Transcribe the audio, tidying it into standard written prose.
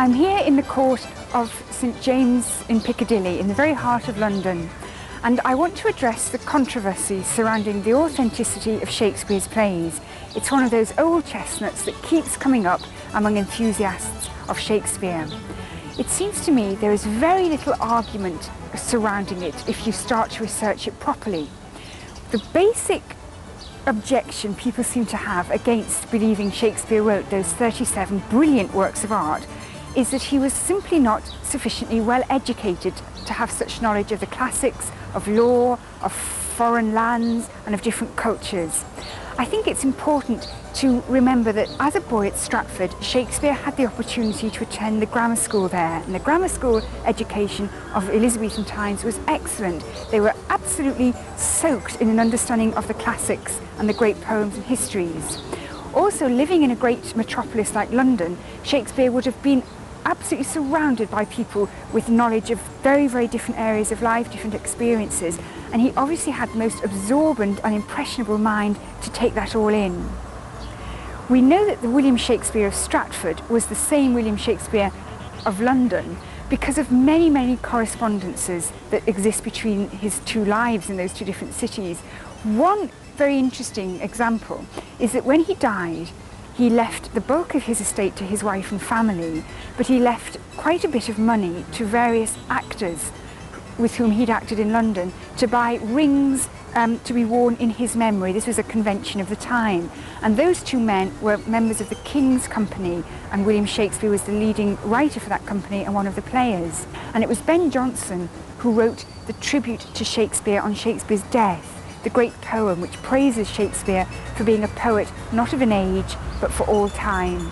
I'm here in the court of St James in Piccadilly, in the very heart of London, and I want to address the controversy surrounding the authenticity of Shakespeare's plays. It's one of those old chestnuts that keeps coming up among enthusiasts of Shakespeare. It seems to me there is very little argument surrounding it if you start to research it properly. The basic objection people seem to have against believing Shakespeare wrote those 37 brilliant works of art is that he was simply not sufficiently well educated to have such knowledge of the classics, of law, of foreign lands and of different cultures. I think it's important to remember that as a boy at Stratford, Shakespeare had the opportunity to attend the grammar school there, and the grammar school education of Elizabethan times was excellent. They were absolutely soaked in an understanding of the classics and the great poems and histories. Also, living in a great metropolis like London, Shakespeare would have been absolutely surrounded by people with knowledge of very, very different areas of life, different experiences, and he obviously had the most absorbent and impressionable mind to take that all in. We know that the William Shakespeare of Stratford was the same William Shakespeare of London because of many, many correspondences that exist between his two lives in those two different cities. One very interesting example is that when he died, he left the bulk of his estate to his wife and family, but he left quite a bit of money to various actors with whom he'd acted in London to buy rings to be worn in his memory. This was a convention of the time. And those two men were members of the King's Company, and William Shakespeare was the leading writer for that company and one of the players. And it was Ben Jonson who wrote the tribute to Shakespeare on Shakespeare's death, the great poem which praises Shakespeare for being a poet not of an age, but for all time.